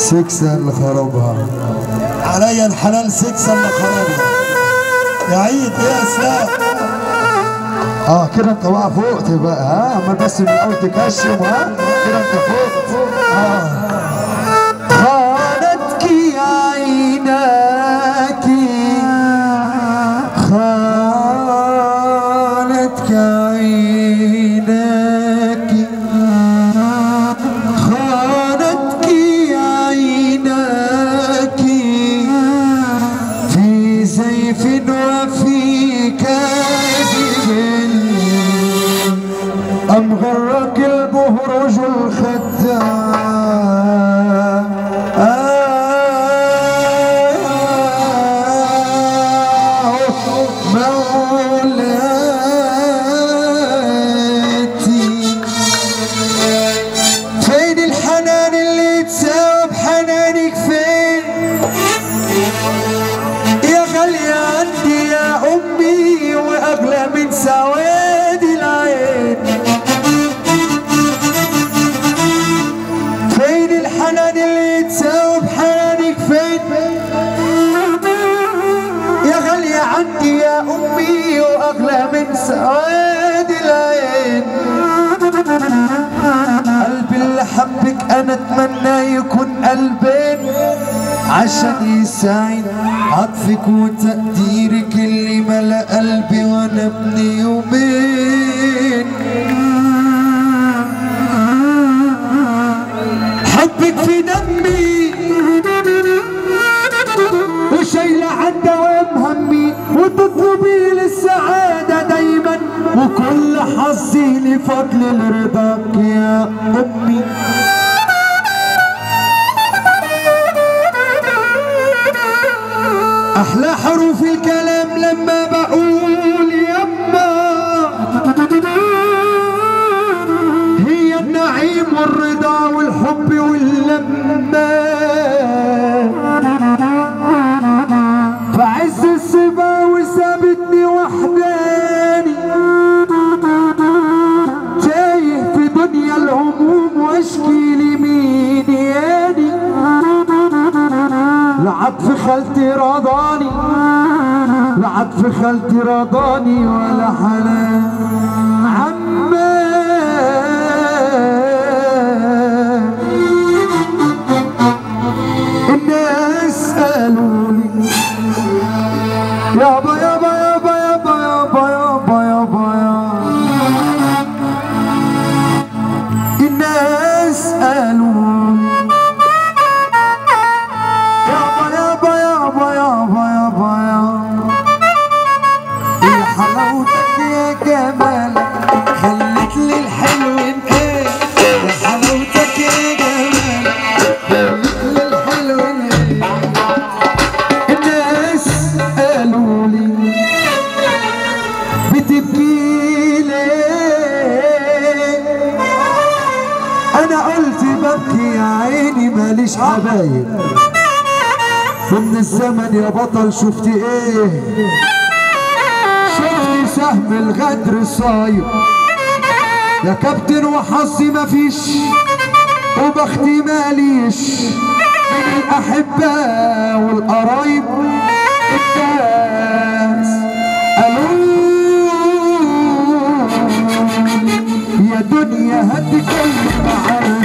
سكسة اللي خربها عليا الحلال، سكسة اللي خربها يا عيد. ايه يا اسلام؟ كده انت بقى فوقت بقى، ما بس من الاول تكشم. كده انت فوقت. خانتك عيناك، خانتك عيناك، خانتك عيناك في زيف وفي كاذب، أم غرك البهرج الخدام. مولاتي فين الحنان اللي تساوي بحنانك؟ فين يا غالية عندي يا أمي وأغلى من سواد العين؟ فين الحنان اللي تساوي بحنانك؟ فين يا غالية عندي يا أمي وأغلى من سواد العين؟ قلبي اللي حبك أنا أتمنى يكون قلبين، عشان يساعد عطفك وتقديرك اللي ملأ قلبي وأنا ابن يومين. حبك في دمي وشايلة عن دوام همي، وتطلبي للسعادة دايما، وكل حظي لفضل رضاك يا أمي. أحلى حروف الكلام لما بقول يما، هي النعيم والرضا والحب واللمة، فعز السبا وسابتني وحداني، تايه في دنيا الهموم واشكي لمين ياني. لعطف خالتي رضاني، لعطف خالتي رضاني، ولا حنان عمان. الناس قالولي يابا يابا يابا يابا يابا يابا يابا يابا، الناس قالولي يابا يابا يابا يابا يابا يابا، يا حلاوتك يا جمالك خلت لي الحلو ايه، يا حلاوتك يا جمالك خلت لي الحلو ايه. الناس قالولي بتبكي ليه، انا قلت ببكي يا عيني ماليش حبايب. من الزمن يا بطل شفت ايه؟ شفت سهم الغدر صايب يا كابتن، وحظي مفيش وبختي ماليش، من الأحبة والقرايب الناس قالوا يا دنيا هدك